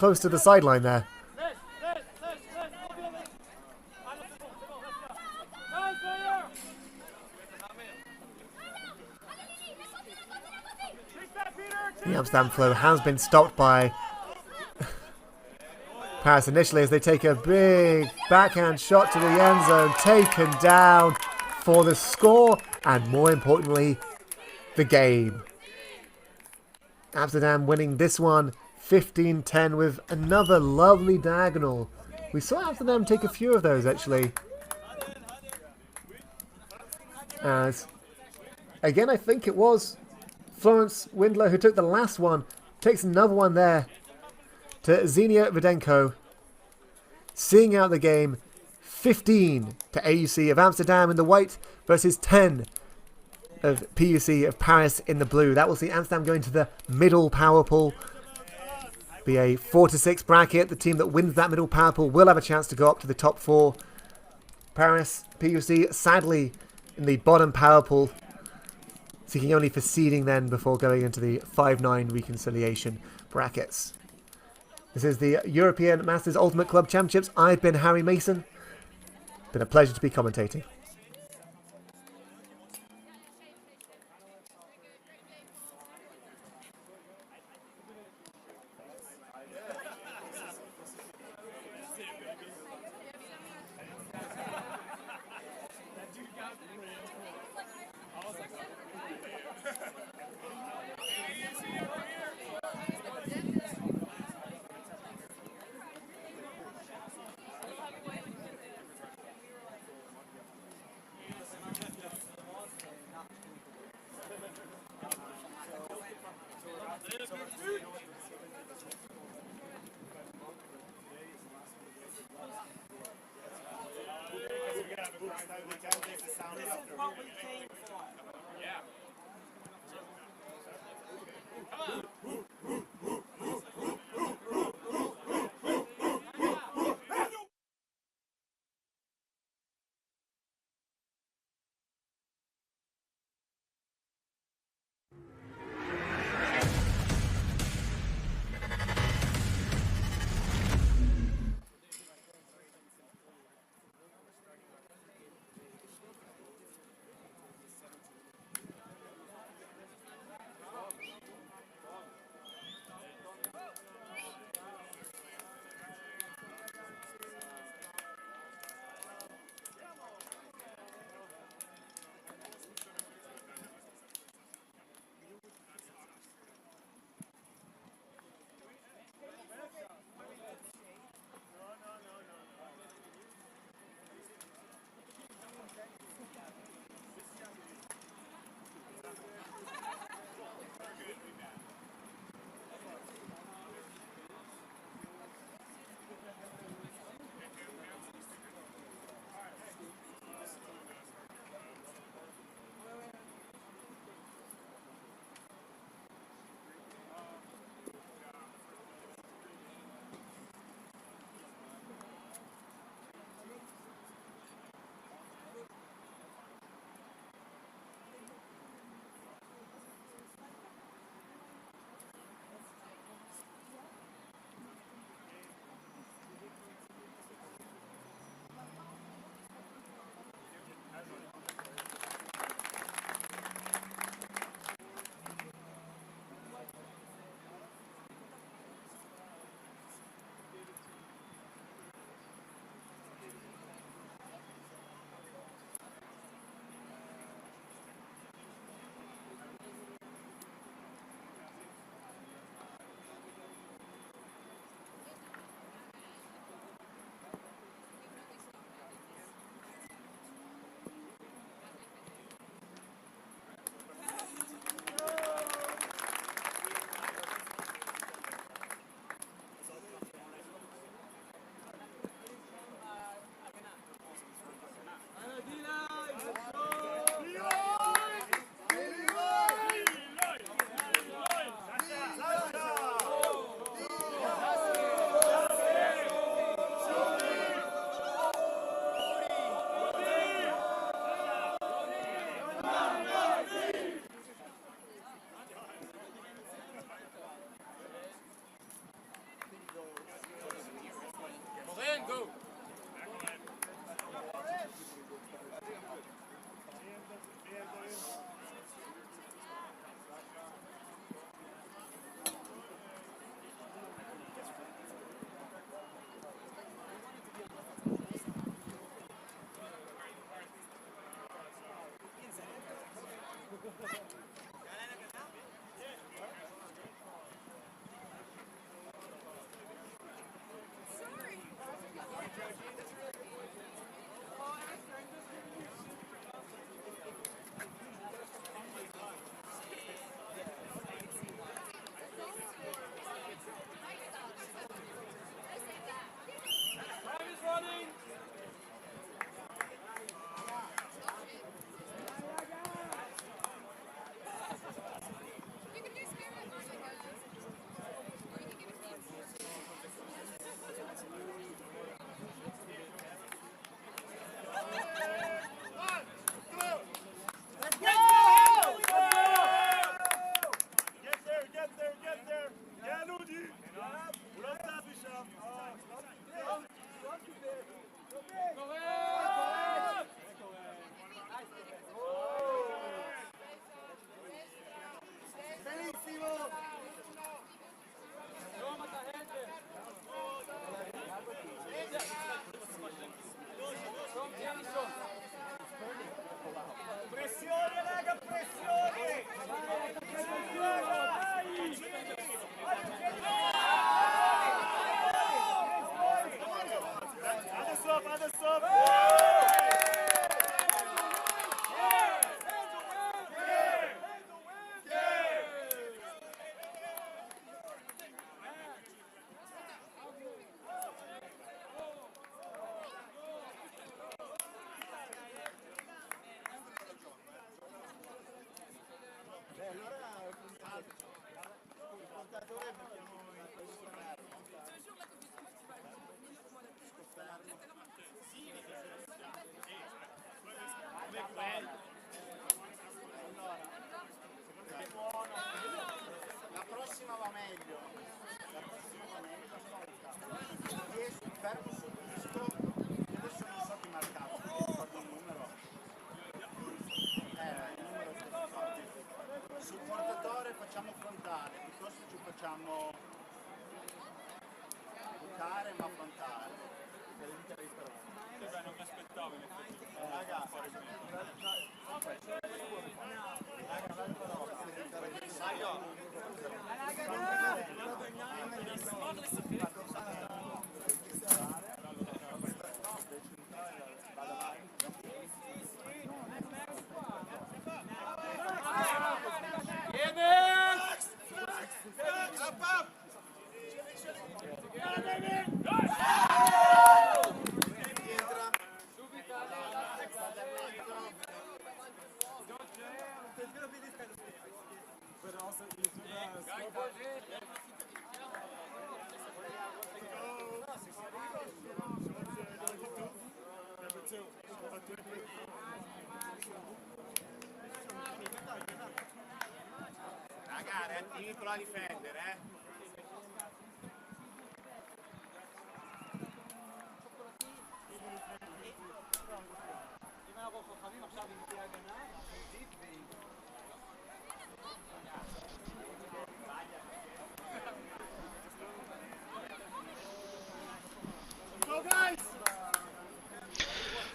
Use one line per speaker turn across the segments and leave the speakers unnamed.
close to the sideline there. The Amsterdam flow has been stopped by Paris initially as they take a big backhand shot to the end zone, taken down for the score and, more importantly, the game. Amsterdam winning this one 15-10 with another lovely diagonal. We saw Amsterdam take a few of those actually. As, again, I think it was Florence Windler who took the last one, takes another one there to Xenia Rudenko, seeing out the game 15 to AUC of Amsterdam in the white versus 10 of PUC of Paris in the blue. That will see Amsterdam going to the middle power pool. Be a 4-6 bracket. The team that wins that middle power pool will have a chance to go up to the top 4. Paris, PUC, sadly in the bottom power pool, seeking only for seeding then before going into the 5-9 reconciliation brackets. This is the European Masters Ultimate Club Championships. I've been Harry Mason. Been a pleasure to be commentating.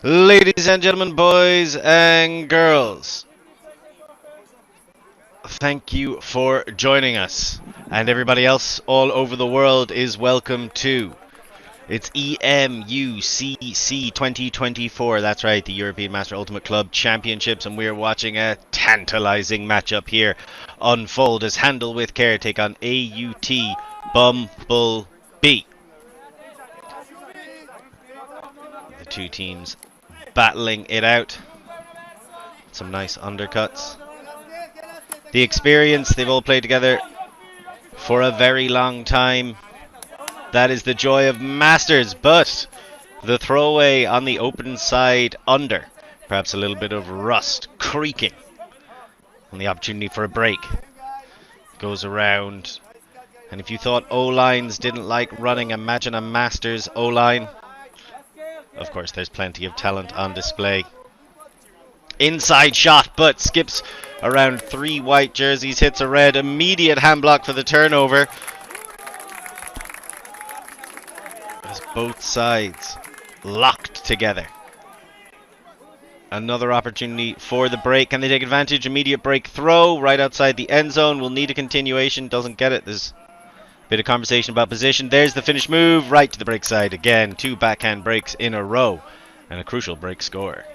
Ladies and gentlemen, boys and girls, thank you for joining us. And everybody else all over the world is welcome too. It's EMUCC 2024. That's right, the European Master Ultimate Club Championships, and we're watching a tantalizing matchup here unfold as Handle with Care take on AUT BumbleBee. The two teams battling it out. Some nice undercuts. The experience, they've all played together for a very long time. That is the joy of Masters, but the throwaway on the open side under. Perhaps a little bit of rust creaking on the opportunity for a break. Goes around. And if you thought O-lines didn't like running, imagine a Masters O-line. Of course, there's plenty of talent on display. Inside shot, but skips around 3 white jerseys, hits a red. Immediate hand block for the turnover. As both sides locked together. Another opportunity for the break. Can they take advantage? Immediate break throw right outside the end zone. Will need a continuation. Doesn't get it. There's a bit of conversation about position. There's the finish move right to the break side again. 2 backhand breaks in a row and a crucial break score.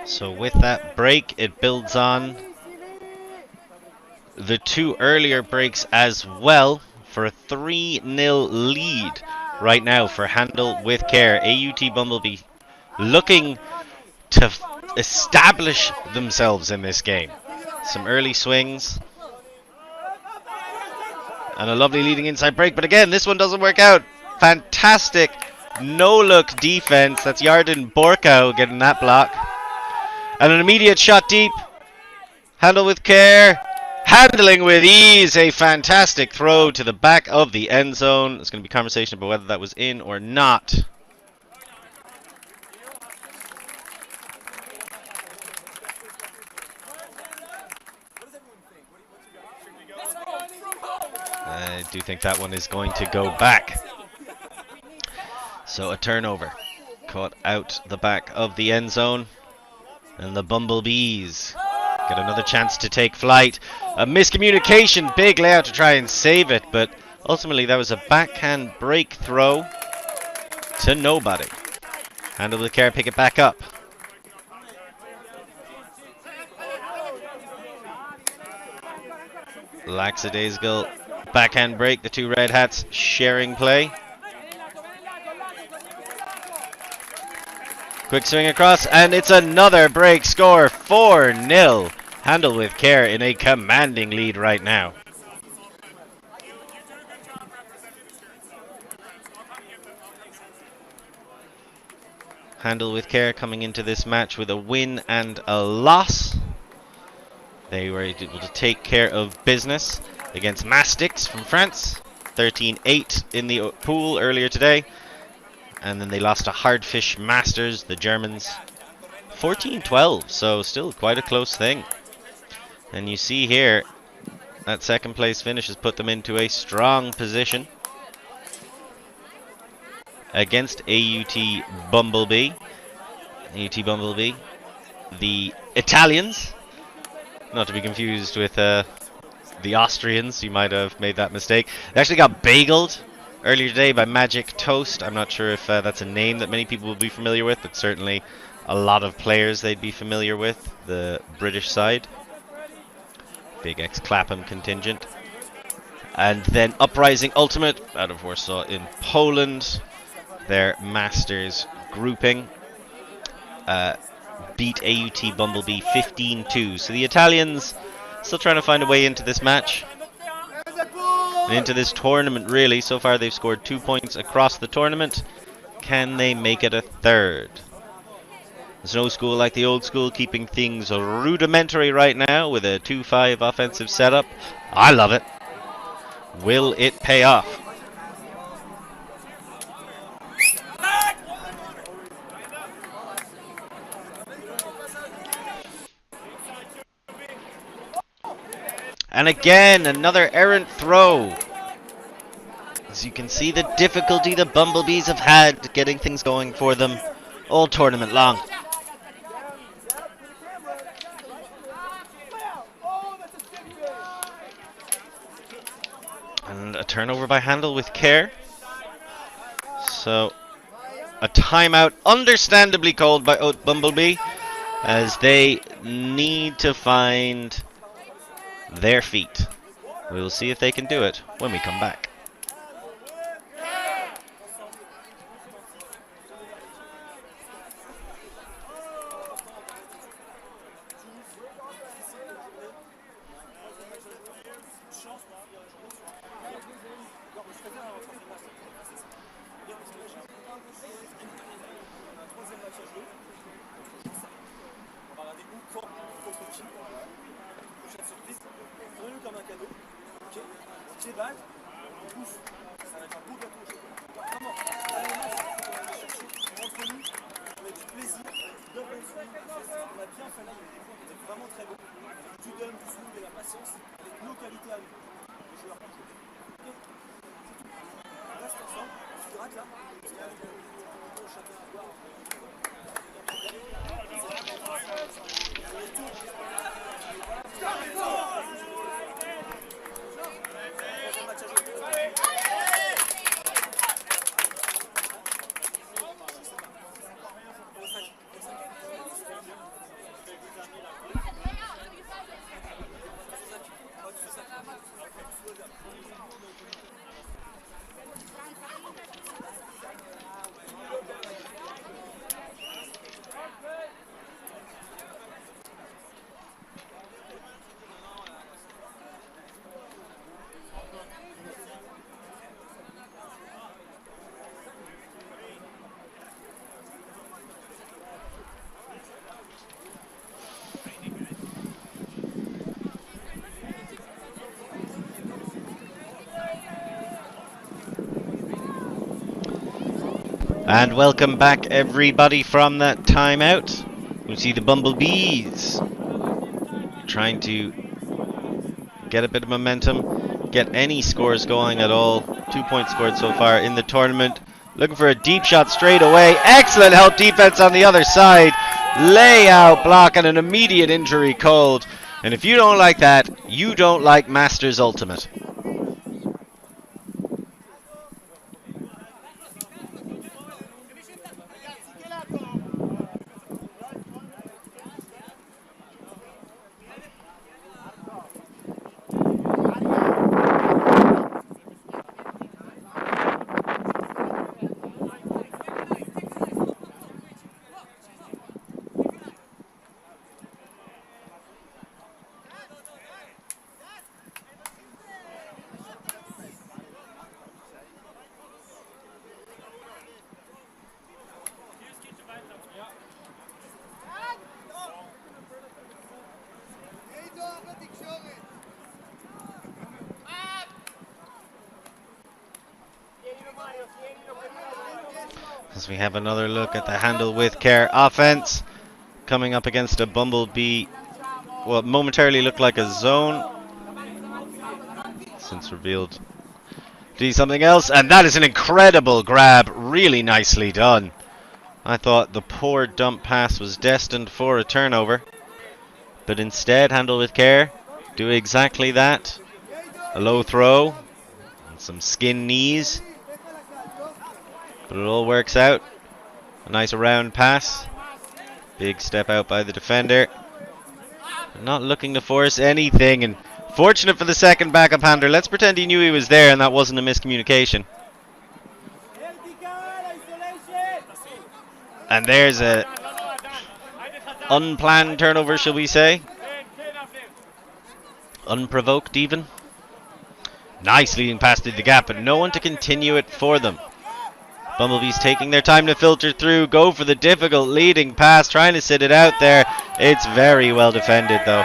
So with that break, it builds on the 2 earlier breaks as well for a 3-0 lead right now for Handle with Care. AUT BumbleBee looking to establish themselves in this game. Some early swings and a lovely leading inside break, but again, this one doesn't work out. Fantastic no-look defense. That's Yarden Borkow getting that block. And an immediate shot deep. Handle with Care. Handling with ease. A fantastic throw to the back of the end zone. There's going to be conversation about whether that was in or not. I do think that one is going to go back. So a turnover. Caught out the back of the end zone. And the Bumblebees get another chance to take flight. A miscommunication, big layout to try and save it, but ultimately that was a backhand break throw to nobody. Handle with care, pick it back up. Lackadaisical backhand break, the two Red Hats sharing play. Quick swing across, and it's another break score, 4-0. Handle with care in a commanding lead right now. Handle with care coming into this match with a win and a loss. They were able to take care of business against Mastix from France. 13-8 in the pool earlier today. And then they lost to Hardfish Masters, the Germans, 14-12, so still quite a close thing. And you see here, that second place finish has put them into a strong position against AUT BumbleBee. AUT BumbleBee, the Italians, not to be confused with the Austrians. You might have made that mistake. They actually got bageled earlier today by Magic Toast. I'm not sure if that's a name that many people will be familiar with, but certainly a lot of players they'd be familiar with, the British side. Big ex-Clapham contingent. And then Uprising Ultimate out of Warsaw in Poland. Their Masters grouping beat AUT BumbleBee 15-2. So the Italians still trying to find a way into this match. And into this tournament, really. So far they've scored 2 points across the tournament. Can they make it a third? There's no school like the old school, keeping things rudimentary right now with a 2-5 offensive setup. I love it. Will it pay off? And again, another errant throw. As you can see, the difficulty the Bumblebees have had getting things going for them all tournament long. And a turnover by Handel with care. So, a timeout understandably called by AUT BumbleBee, as they need to find their feet. We'll see if they can do it when we come back. And welcome back everybody from that timeout. We see the Bumblebees trying to get a bit of momentum. get any scores going at all. 2 points scored so far in the tournament. Looking for a deep shot straight away. Excellent help defense on the other side. Layout block and an immediate injury called. And if you don't like that, you don't like Masters Ultimate. As we have another look at the handle with care offense, coming up against a Bumblebee, what momentarily looked like a zone, since revealed to be something else, and that is an incredible grab, really nicely done. I thought the poor dump pass was destined for a turnover, but instead, handle with care, do exactly that. A low throw, and some skin knees, but it all works out. A nice around pass. Big step out by the defender. Not looking to force anything, and fortunate for the second backup hander. Let's pretend he knew he was there and that wasn't a miscommunication. And there's a unplanned turnover, shall we say. Unprovoked even. Nice leading pass through the gap, but no one to continue it for them. Bumblebees taking their time to filter through, go for the difficult leading pass, trying to sit it out there. It's very well defended though.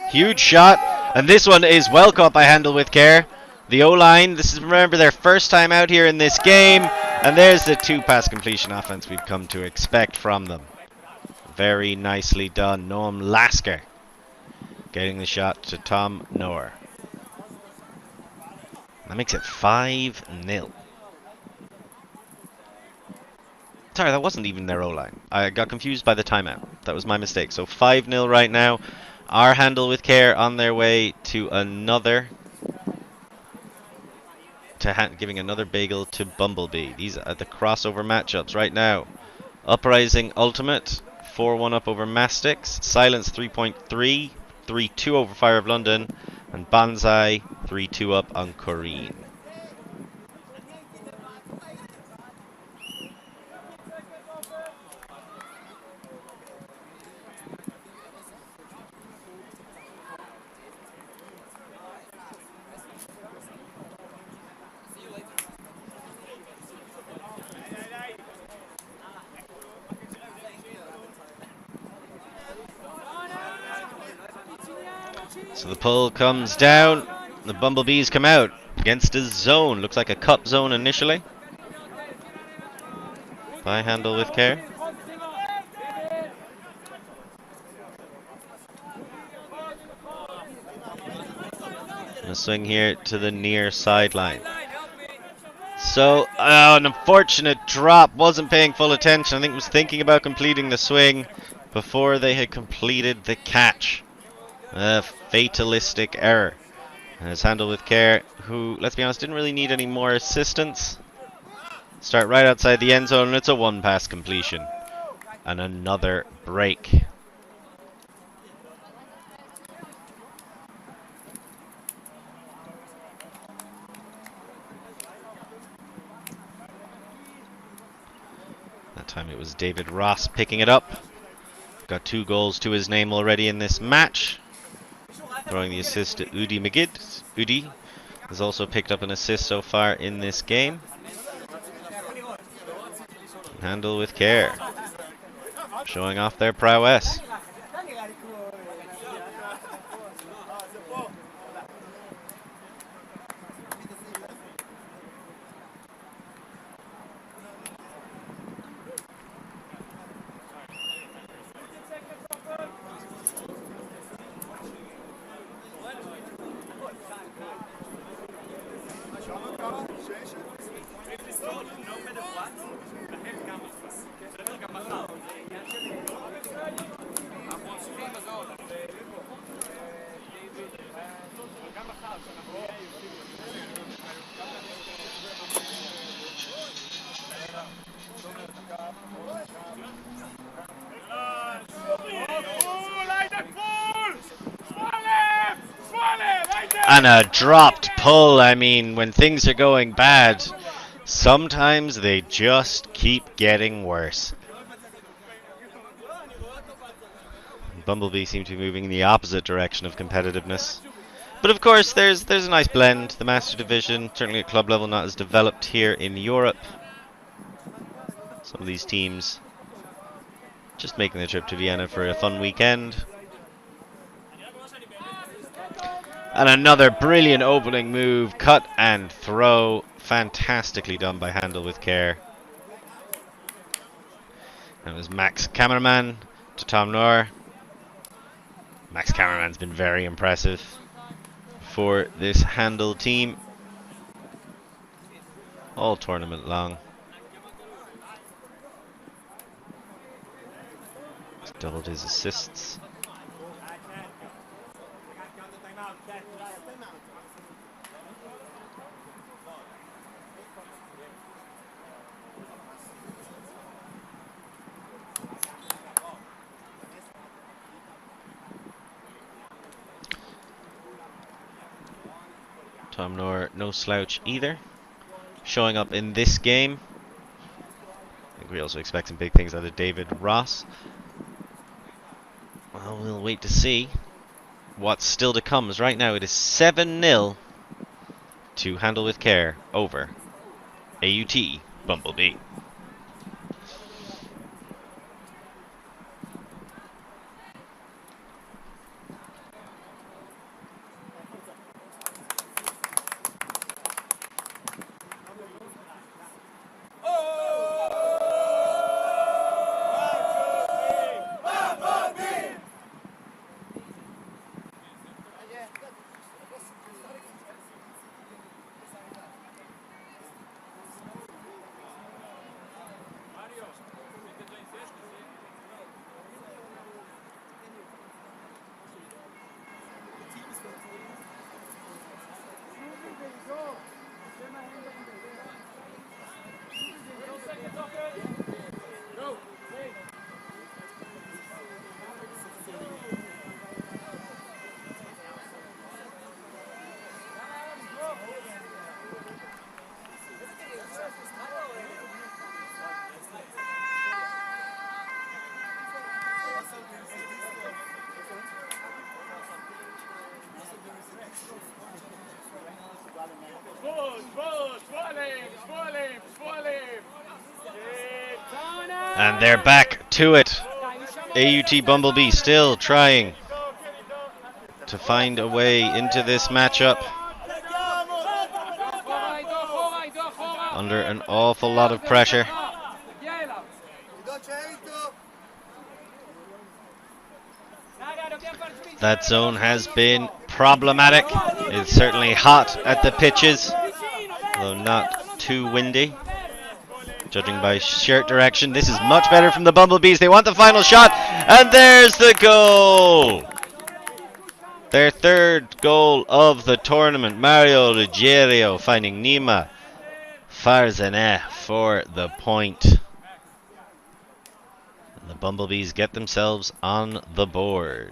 Huge shot, and this one is well caught by handle with care. The O-line, this is, remember, their first time out here in this game, and there's the two pass completion offense we've come to expect from them. Very nicely done. Noam Lasker getting the shot to Tom Noor. That makes it 5-0. Sorry, that wasn't even their O-line. I got confused by the timeout. That was my mistake. So 5-0 right now. Our handle with care on their way to another, giving another bagel to Bumblebee. These are the crossover matchups right now. Uprising Ultimate, 4-1 up over Mastix. Silence 3.3, 3-2 over Fire of London. And Banzai 3-2 up on Corrine. So the pull comes down, the Bumblebees come out against a zone. Looks like a cup zone initially. By handle with care. And a swing here to the near sideline. So, an unfortunate drop. Wasn't paying full attention. I think was thinking about completing the swing before they had completed the catch. A fatalistic error. And it's handled with care, who, let's be honest, didn't really need any more assistance. Start right outside the end zone, and it's a one-pass completion. And another break. That time it was David Ross picking it up. Got 2 goals to his name already in this match. Throwing the assist to Udi Magid. Udi has also picked up an assist so far in this game. Handle with care. Showing off their prowess. And a dropped pull. I mean, when things are going bad, sometimes they just keep getting worse. Bumblebee seem to be moving in the opposite direction of competitiveness. But of course, there's a nice blend. The Master Division, certainly at club level, not as developed here in Europe. Some of these teams just making the trip to Vienna for a fun weekend. And another brilliant opening move, cut and throw. Fantastically done by Handel with care. And it was Max Cameraman to Tom Noor. Max Cameraman's been very impressive for this Handel team all tournament long. He's doubled his assists. Tom Noor, no slouch either. Showing up in this game. I think we're also expecting big things out of David Ross. Well, we'll wait to see what's still to come. As right now it is 7-0 to Handel with care over AUT BumbleBee. And they're back to it. AUT BumbleBee still trying to find a way into this matchup. Under an awful lot of pressure. That zone has been problematic. It's certainly hot at the pitches, though not too windy. Judging by shirt direction, this is much better from the Bumblebees. They want the final shot, and there's the goal! Their third goal of the tournament. Mario Ruggiero finding Nima Farzaneh for the point. And the Bumblebees get themselves on the board.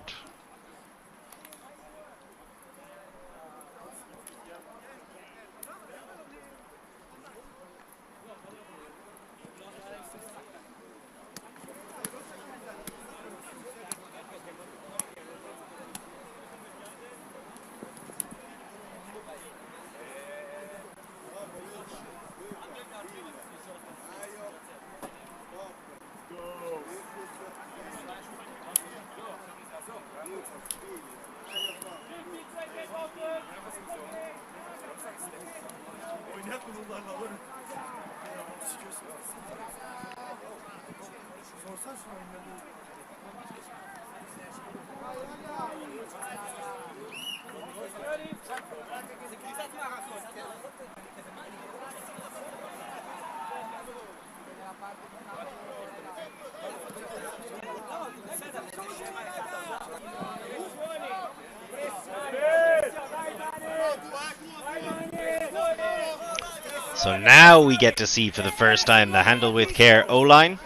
So now we get to see for the first time the handle with care O-line.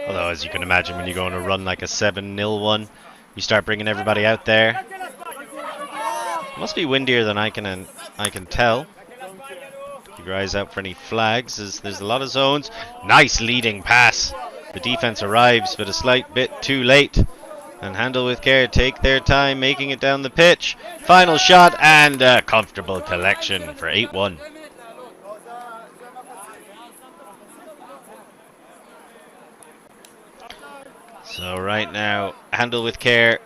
Although, as you can imagine, when you go on a run like a 7-0 one, you start bringing everybody out there. It must be windier than I can tell. Keep your eyes out for any flags, as there's a lot of zones. Nice leading pass. The defense arrives, but a slight bit too late. And handle with care, take their time making it down the pitch. Final shot and a comfortable collection for 8-1. So right now, handle with care,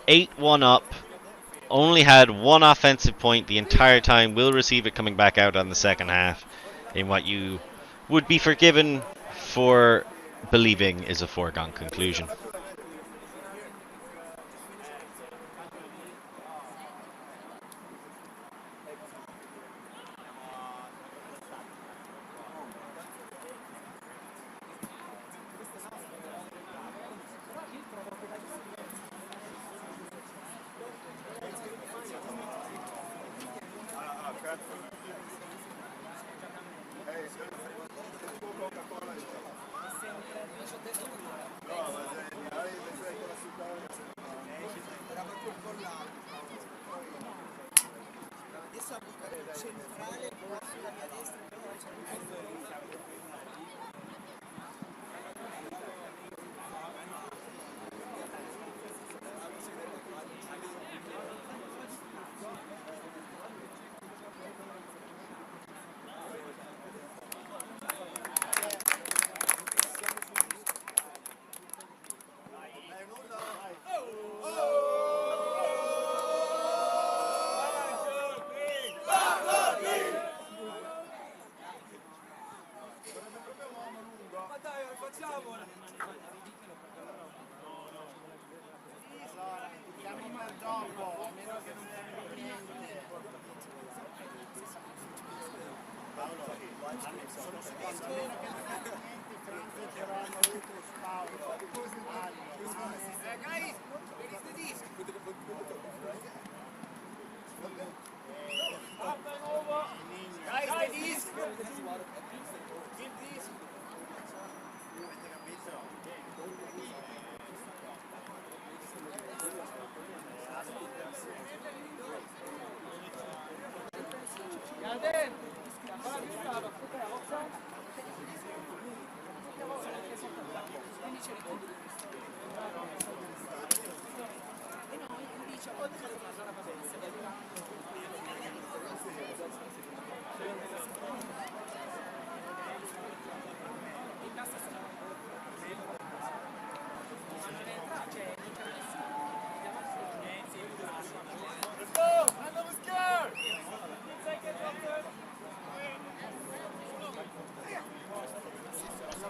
8-1 up. Only had one offensive point the entire time. Will receive it coming back out on the second half in what you would be forgiven for believing is a foregone conclusion.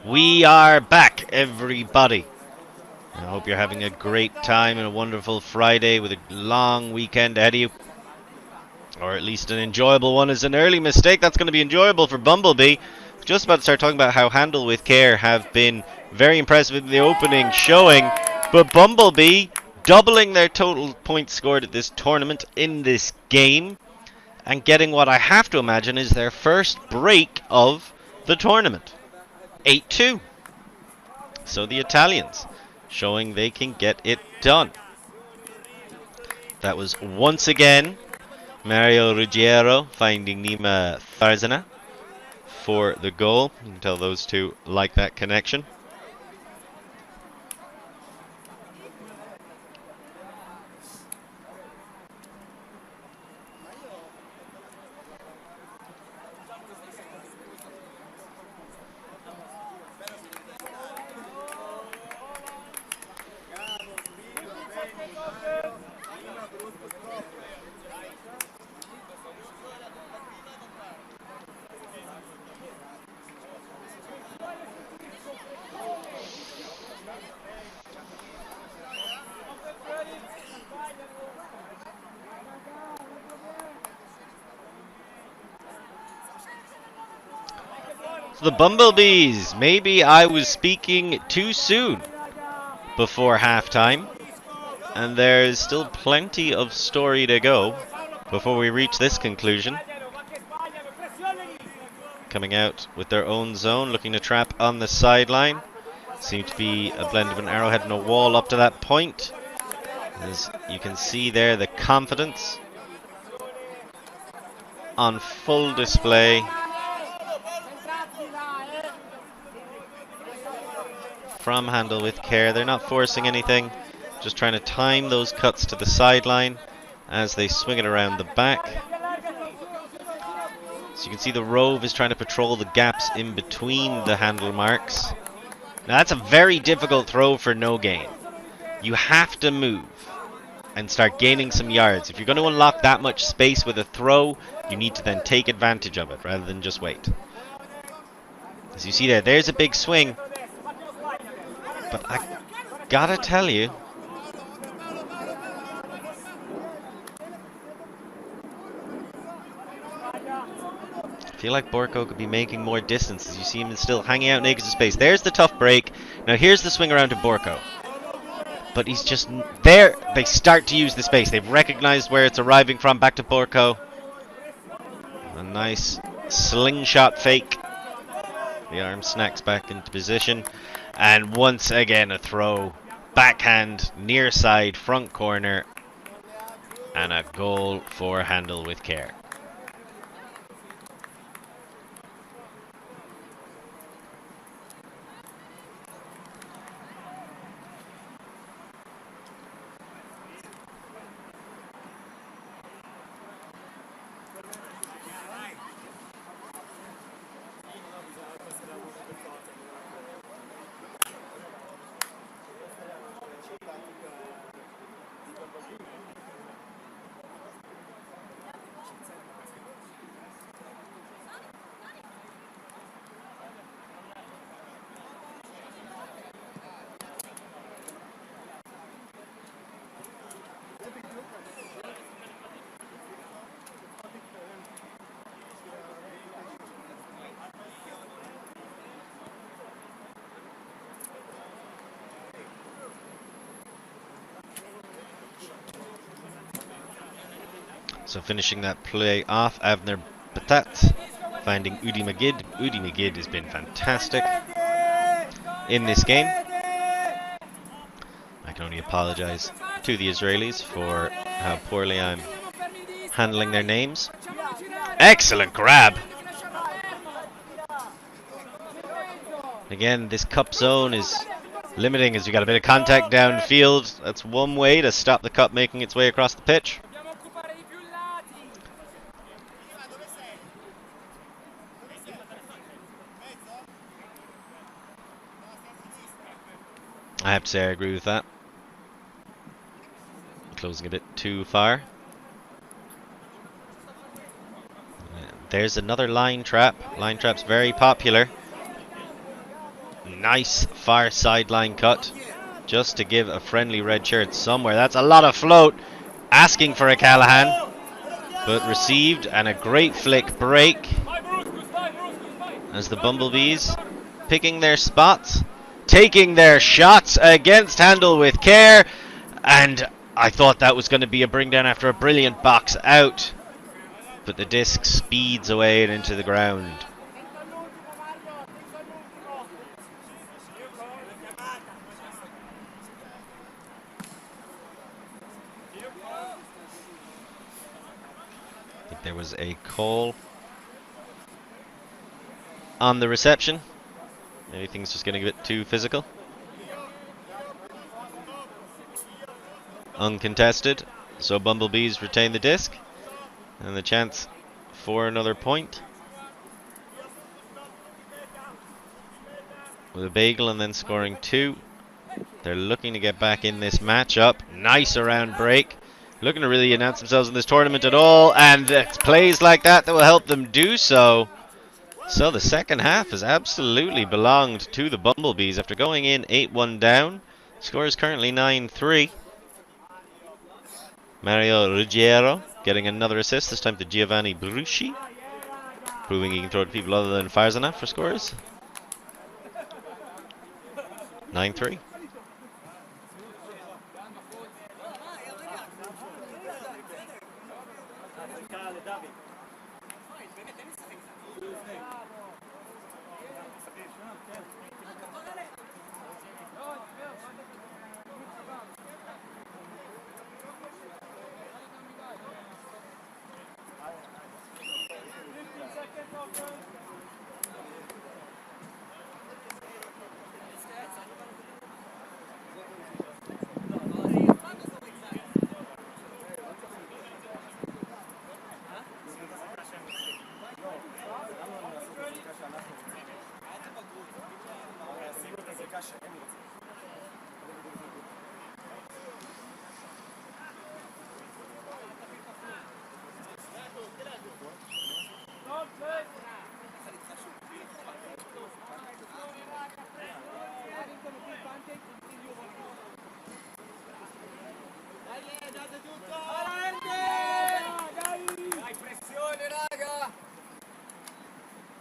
We are back, everybody. I hope you're having a great time and a wonderful Friday with a long weekend ahead of you. Or at least an enjoyable one. Is an early mistake. That's going to be enjoyable for Bumblebee. Just about to start talking about how Handle with Care have been very impressive in the opening showing. But Bumblebee doubling their total points scored at this tournament in this game. And getting what I have to imagine is their first break of the tournament. 8-2. So the Italians showing they can get it done. That was once again Mario Ruggiero finding Nima Tharzana for the goal. You can tell those two like that connection. the Bumblebees. Maybe I was speaking too soon before halftime. And there's still plenty of story to go before we reach this conclusion. Coming out with their own zone, looking to trap on the sideline. Seemed to be a blend of an arrowhead and a wall up to that point. As you can see there, the confidence on full display. From Handle with Care. They're not forcing anything, just trying to time those cuts to the sideline as they swing it around the back. So you can see the Rove is trying to patrol the gaps in between the handle marks. Now that's a very difficult throw for no gain. You have to move and start gaining some yards. If you're going to unlock that much space with a throw, you need to then take advantage of it rather than just wait. As you see there, there's a big swing. But I gotta tell you, I feel like Borko could be making more distance as you see him still hanging out in acres of space. There's the tough break. Now here's the swing around to Borko. But he's just there. They start to use the space. They've recognized where it's arriving from. Back to Borko. A nice slingshot fake. The arm snacks back into position. And once again a throw. Backhand, near side, front corner. And a goal for Handle with Care. So finishing that play off, Avner Batat finding Udi Magid. Udi Magid has been fantastic in this game. I can only apologize to the Israelis for how poorly I'm handling their names. Excellent grab. Again, this cup zone is limiting as you got a bit of contact downfield. That's one way to stop the cup making its way across the pitch. I have to say I agree with that. Closing a bit too far. There's another line trap. Line trap's very popular. Nice far sideline cut. Just to give a friendly red shirt somewhere. That's a lot of float. Asking for a Callahan. But received, and a great flick break. As the Bumblebees picking their spots. Taking their shots against Handle with Care. And I thought that was going to be a bring down after a brilliant box out. But the disc speeds away and into the ground. I think there was a call on the reception. Maybe things just getting a bit too physical. Uncontested, so Bumblebees retain the disc and the chance for another point. With a bagel and then scoring two. They're looking to get back in this matchup. Nice around break. Looking to really announce themselves in this tournament at all, and it's plays like that will help them do so. So the second half has absolutely belonged to the Bumblebees after going in 8-1 down. Score is currently 9-3. Mario Ruggiero getting another assist, this time to Giovanni Bruschi. Proving he can throw to people other than Farzana for scores. 9-3.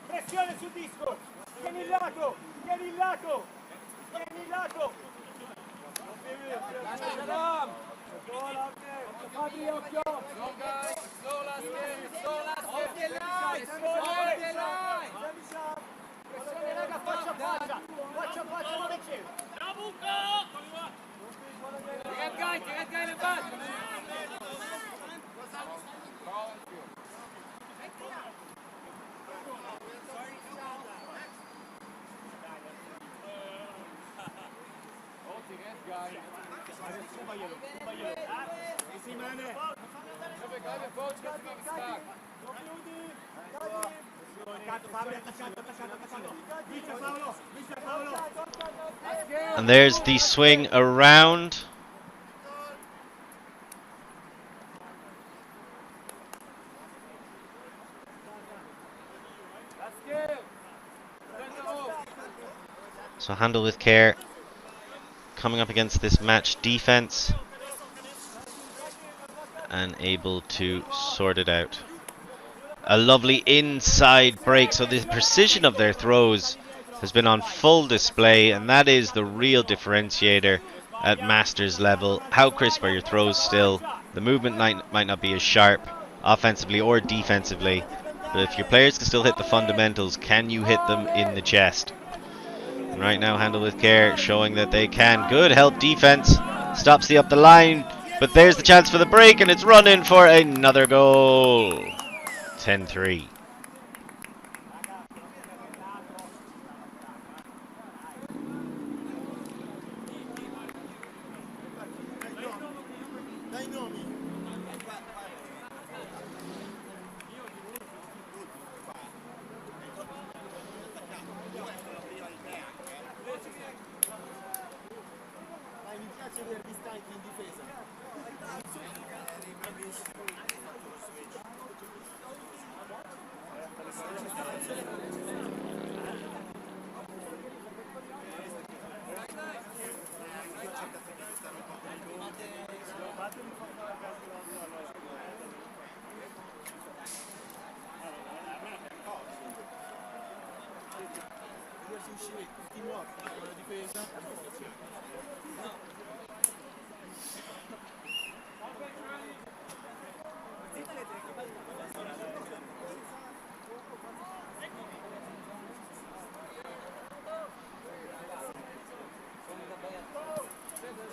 Pressione sul disco, tieni il lato, tieni il lato, tieni il lato. Apri occhio. Pressione raga, faccia a faccia, non è c'è. Get guy in back.
And there's the swing around. So handle with care. Coming up against this match defense and able to sort it out. A lovely inside break, so the precision of their throws has been on full display, and that is the real differentiator at Masters level. How crisp are your throws still? The movement might not be as sharp offensively or defensively, but if your players can still hit the fundamentals, can you hit them in the chest? And right now, handle with care, showing that they can. Good help defense, stops the up the line, but there's the chance for the break, and it's run in for another goal. 10-3.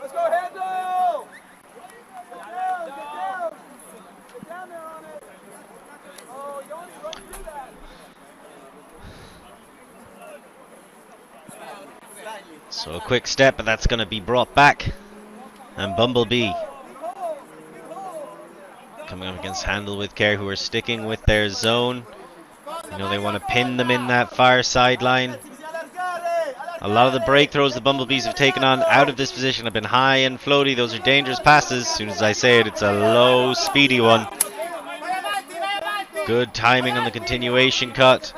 Let's go, handle! Get down! Get down there on it! Oh, you only run through that!
So a quick step, but that's going to be brought back. And Bumblebee coming up against Handle with Care, who are sticking with their zone. You know, they want to pin them in that far sideline. A lot of the break throws the Bumblebees have taken on out of this position have been high and floaty. Those are dangerous passes. As soon as I say it, it's a low, speedy one. Good timing on the continuation cut.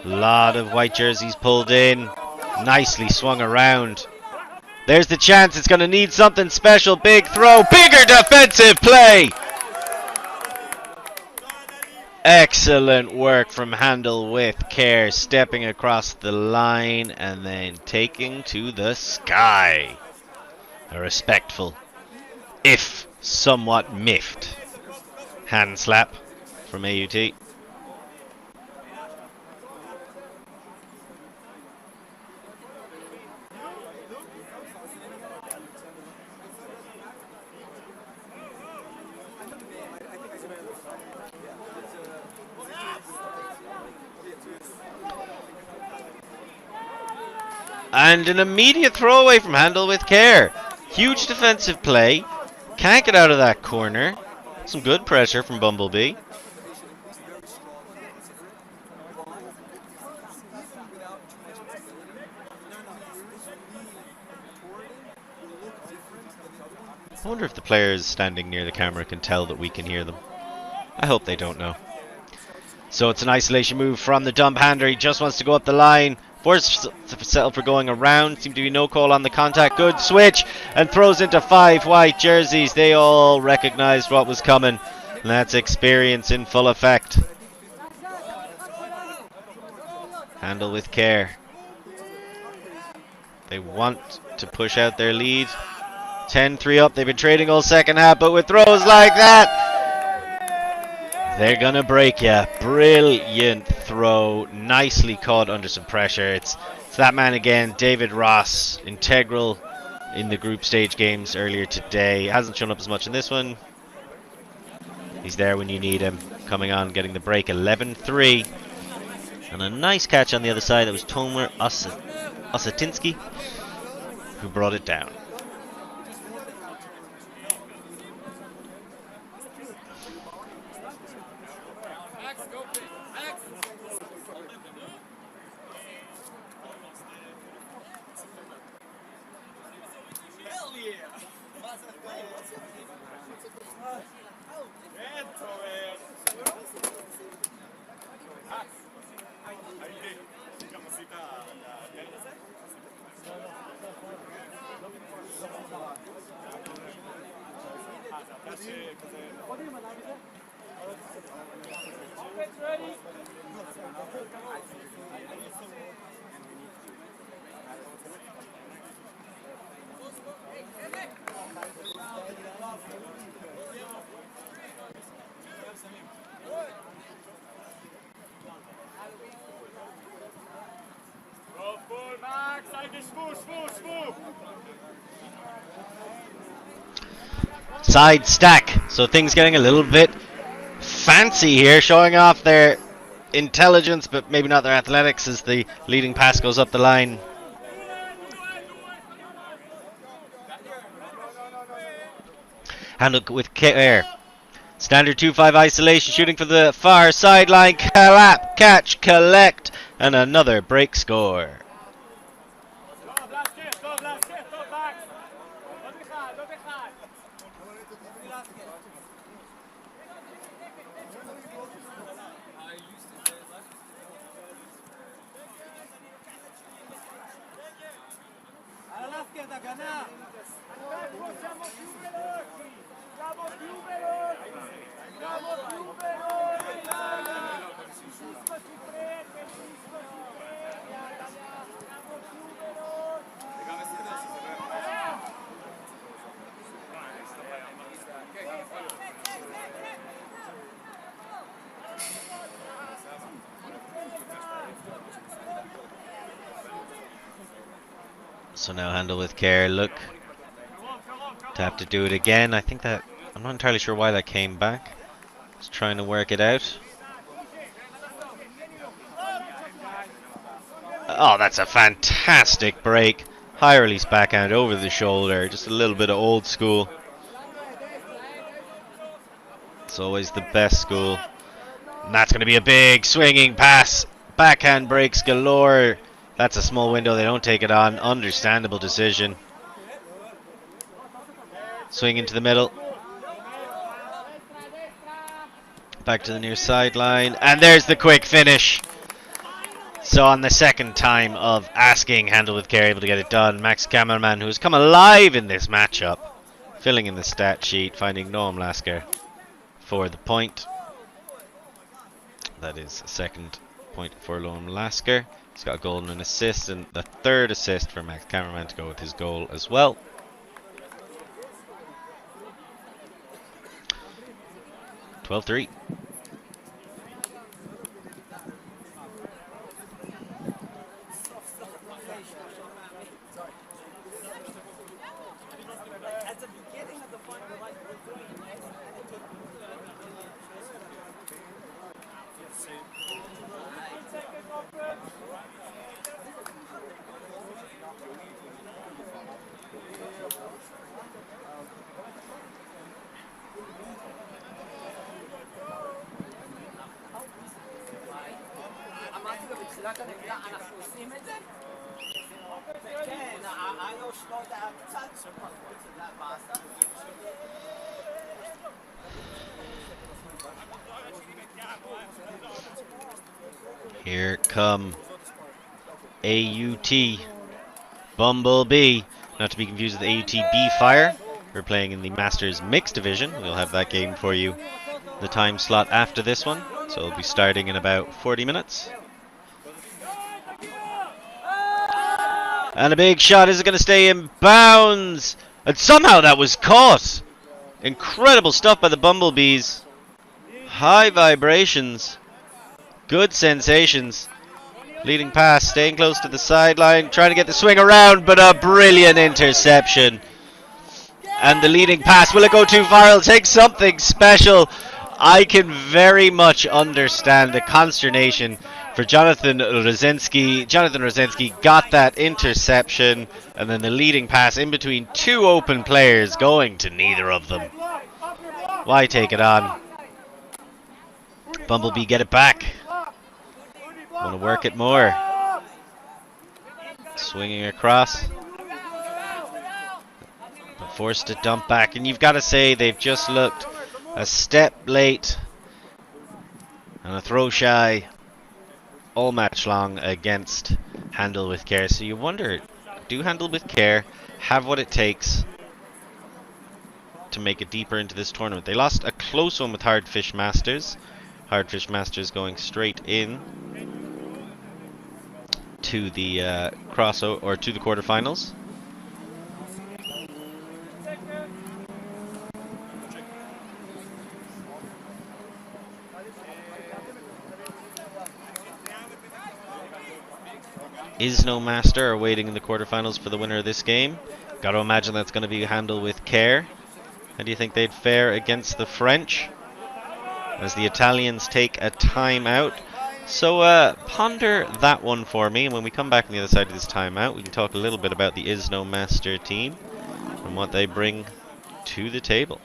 A lot of white jerseys pulled in. Nicely swung around. There's the chance. It's going to need something special. Big throw. Bigger defensive play. Excellent. Excellent work from Handel with care, stepping across the line and then taking to the sky. A respectful, if somewhat miffed, hand slap from AUT. And an immediate throwaway from Handel with care. Huge defensive play. Can't get out of that corner. Some good pressure from BumbleBee. I wonder if the players standing near the camera can tell that we can hear them. I hope they don't know. So it's an isolation move from the dump hander. He just wants to go up the line. Forced to settle for going around. Seemed to be no call on the contact. Good switch. And throws into 5 white jerseys. They all recognized what was coming. And that's experience in full effect. Handle with care. They want to push out their lead. 10-3 up. They've been trading all second half. But with throws like that, they're going to break you. Brilliant throw. Nicely caught under some pressure. It's that man again, David Ross, integral in the group stage games earlier today. Hasn't shown up as much in this one. He's there when you need him. Coming on, getting the break. 11-3. And a nice catch on the other side. That was Tomer Osetinsky who brought it down. Side stack, so things getting a little bit fancy here, showing off their intelligence but maybe not their athletics as the leading pass goes up the line. Handled with care. Standard 2-5 isolation, shooting for the far sideline. Collap, catch, collect, and another break score. So now Handel with care. Look to have to do it again. I think that I'm not entirely sure why that came back. Just trying to work it out. Oh, that's a fantastic break. High release backhand over the shoulder. Just a little bit of old school. It's always the best school. And that's going to be a big swinging pass. Backhand breaks galore. That's a small window. They don't take it on. Understandable decision. Swing into the middle. Back to the near sideline. And there's the quick finish. So on the second time of asking, Handel with care able to get it done. Max Kammerman, who's come alive in this matchup. Filling in the stat sheet, finding Noam Lasker for the point. That is a second point for Loam Lasker. He's got a goal and an assist, and the third assist for Max Cameraman to go with his goal as well. 12-3. Here come AUT BumbleBee, not to be confused with AUT Fire. We're playing in the Masters Mixed Division. We'll have that game for you the time slot after this one, so it'll be starting in about 40 minutes. And a big shot. Is it going to stay in bounds? And somehow that was caught. Incredible stuff by the Bumblebees. High vibrations. Good sensations. Leading pass, staying close to the sideline, trying to get the swing around, but a brilliant interception. And the leading pass, will it go too far? It'll take something special. I can very much understand the consternation for Jonathan Rosinski. Jonathan Rosinski got that interception, and then the leading pass in between two open players going to neither of them. Why take it on? Bumblebee get it back. Want to work it more. Swinging across. But forced to dump back, and you've got to say they've just looked a step late and a throw shy all match long against Handle with Care. So you wonder, do Handle with Care have what it takes to make it deeper into this tournament? They lost a close one with Hardfish Masters. Hardfish Masters going straight in to the to the quarterfinals. Is no Master are waiting in the quarterfinals for the winner of this game. Got to imagine that's going to be Handle with Care. How do you think they'd fare against the French as the Italians take a timeout? So ponder that one for me, and when we come back on the other side of this timeout, we can talk a little bit about the Is No Master team and what they bring to the table.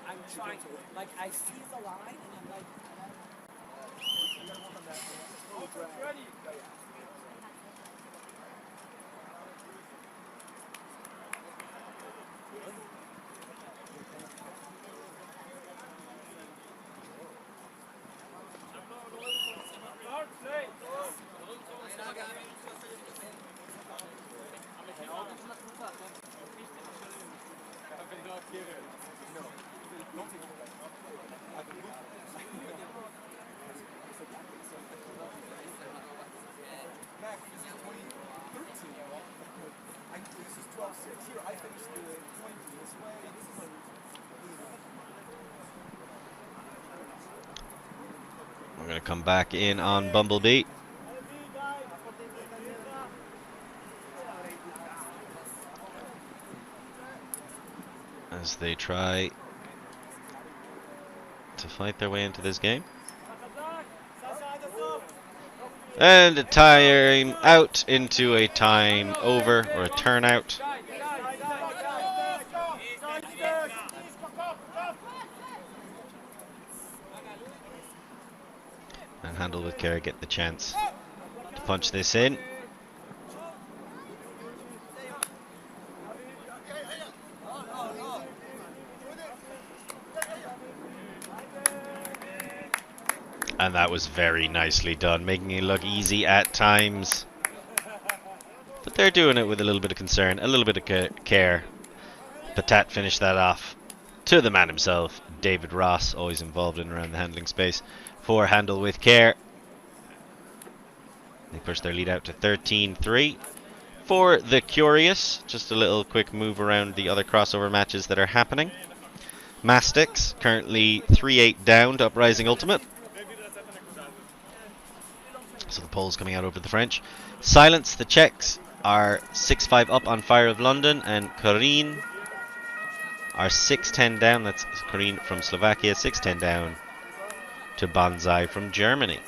I'm trying to, like, I see the line, and I'm like,
We're going to come back in on Bumblebee. As they try to fight their way into this game. And a time out into a time over, or a turnout. And Handle with care, get the chance to punch this in. And that was very nicely done, making it look easy at times. But they're doing it with a little bit of concern, a little bit of care. Patat finished that off to the man himself, David Ross, always involved in around the handling space for Handle with Care. They push their lead out to 13-3. For the curious, just a little quick move around the other crossover matches that are happening. Mastix currently 3-8 down to Uprising Ultimate. So the Poles coming out over the French. Silence, the Czechs are 6-5 up on Fire of London, and Korin are 6-10 down. That's Korin from Slovakia, 6-10 down to Banzai from Germany.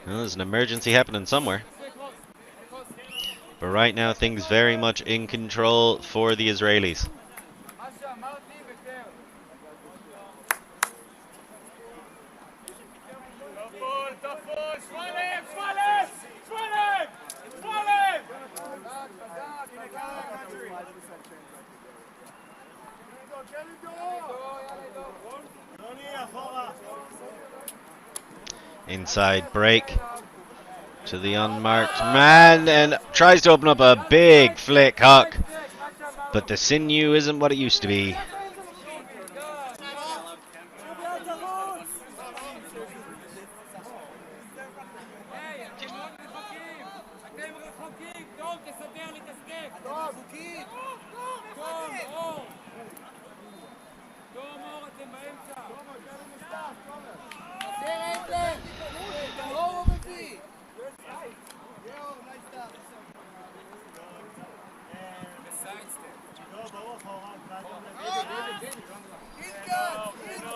Well, there's an emergency happening somewhere. But right now, things very much in control for the Israelis. Inside break to the unmarked man, and tries to open up a big flick hook, but the sinew isn't what it used to be.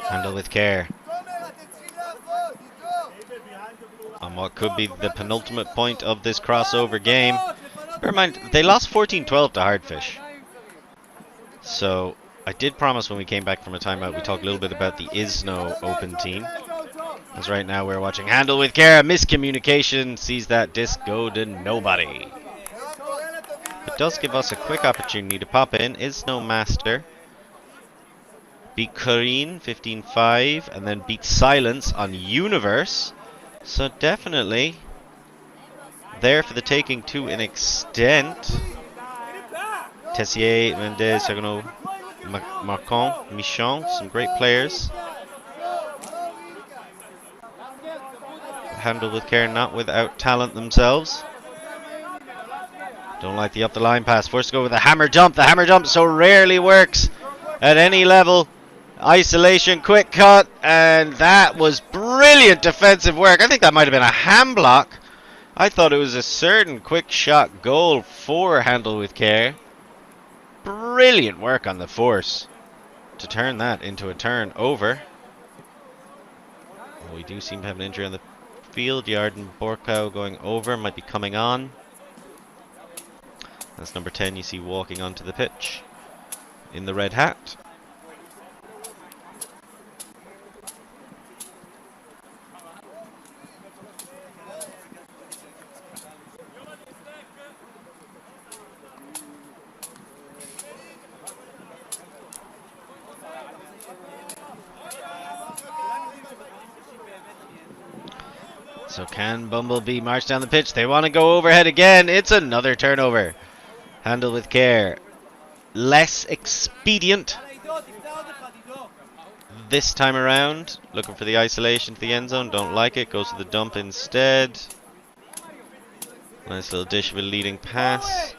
Handle with care on what could be the penultimate point of this crossover game. Bear in mind, they lost 14-12 to Hardfish. So I did promise when we came back from a timeout we talk a little bit about the ISNO Open team. As right now we're watching Handle with Care. Miscommunication sees that disc go to nobody. It does give us a quick opportunity to pop in. ISNO Master beat Korin 15-5 and then beat Silence on Universe. So definitely there for the taking to an extent. Tessier, Mendez, Sagano, Marcon, Michon, some great players. Handle with Care, not without talent themselves. Don't like the up the line pass. Forced to go with the hammer jump. The hammer jump so rarely works at any level. Isolation, quick cut, and that was brilliant defensive work. I think that might have been a hand block. I thought it was a certain quick shot goal for Handle with Care. Brilliant work on the force to turn that into a turnover. We do seem to have an injury on the field. Yard and Borkow going over, might be coming on. That's number 10 you see walking onto the pitch in the red hat. So can Bumblebee march down the pitch? They want to go overhead again. It's another turnover. Handle with Care. Less expedient this time around. Looking for the isolation to the end zone. Don't like it. Goes to the dump instead. Nice little dish of a leading pass.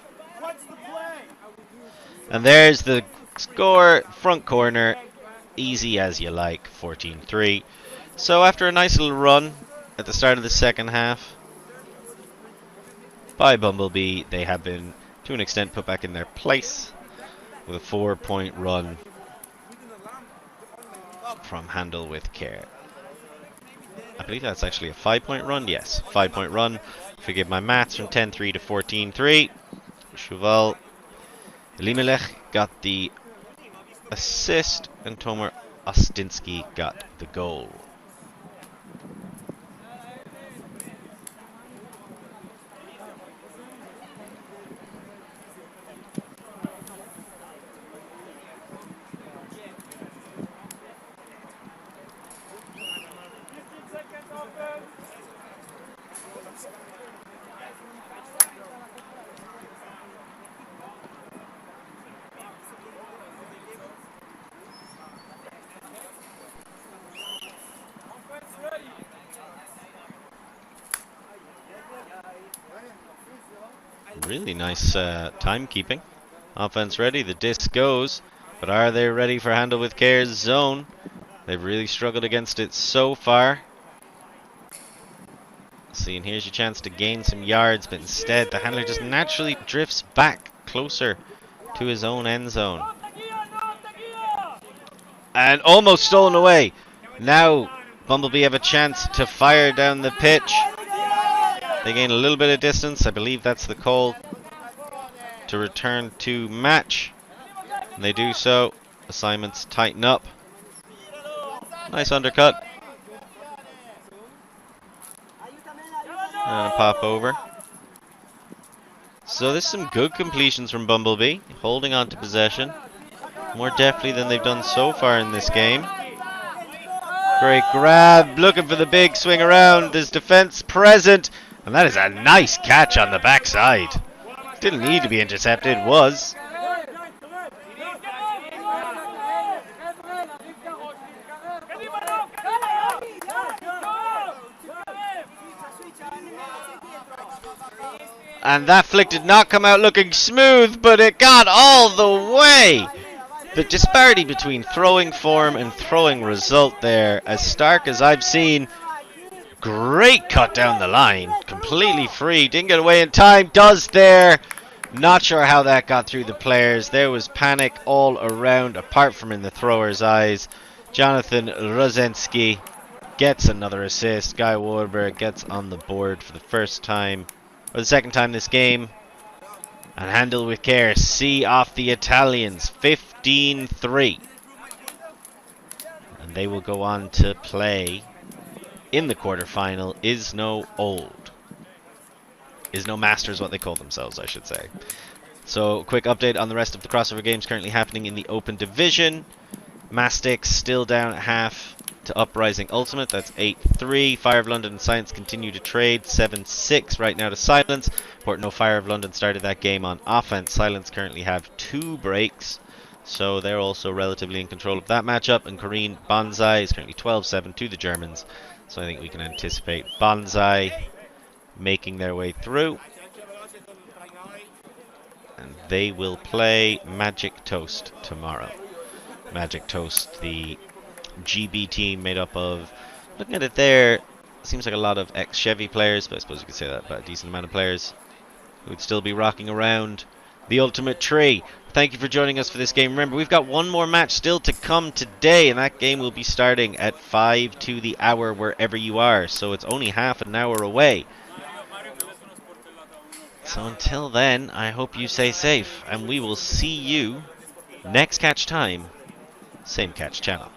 And there's the score, front corner, easy as you like, 14-3. So after a nice little run at the start of the second half by Bumblebee, they have been, to an extent, put back in their place with a 4-point run from Handle with Care. I believe that's actually a 5-point run. Yes, 5-point run. Forgive my maths, from 10-3 to 14-3. Cheval Elimelech got the assist, and Tomer Ostinsky got the goal. Really nice timekeeping. Offense ready, the disc goes, but are they ready for Handle with Care's zone? They've really struggled against it so far. See, and here's your chance to gain some yards, but instead the handler just naturally drifts back closer to his own end zone. And almost stolen away. Now Bumblebee have a chance to fire down the pitch. They gain a little bit of distance. I believe that's the call to return to match. And they do so. Assignments tighten up. Nice undercut. And a pop over. So there's some good completions from Bumblebee, holding on to possession more deftly than they've done so far in this game. Great grab, looking for the big swing around. There's defense present, and that is a nice catch on the backside. Didn't need to be intercepted, was. And that flick did not come out looking smooth, but it got all the way. The disparity between throwing form and throwing result there, as stark as I've seen. Great cut down the line, completely free, didn't get away in time, does there. Not sure how that got through the players. There was panic all around, apart from in the thrower's eyes. Jonathan Rozensky gets another assist. Guy Warburg gets on the board for the first time, or the second time this game. And Handle with Care see off the Italians, 15-3. And they will go on to play in the quarterfinal Is No Old. Is No Masters, what they call themselves, I should say. So, quick update on the rest of the crossover games currently happening in the Open Division. Mastix still down at half to Uprising Ultimate, that's 8-3. Fire of London and Science continue to trade, 7-6 right now to Silence. Portno Fire of London started that game on offense. Silence currently have 2 breaks, so they're also relatively in control of that matchup. And Corrine Bonsai is currently 12-7 to the Germans, so I think we can anticipate Bonsai making their way through. And they will play Magic Toast tomorrow. Magic Toast, the GB team made up of, looking at it there, seems like a lot of ex-Chevy players, but I suppose you could say that about a decent amount of players who would still be rocking around the Ultimate Tree. Thank you for joining us for this game. Remember, we've got one more match still to come today, and that game will be starting at 5 to the hour wherever you are, so it's only half an hour away. So until then, I hope you stay safe, and we will see you next catch time, same catch channel.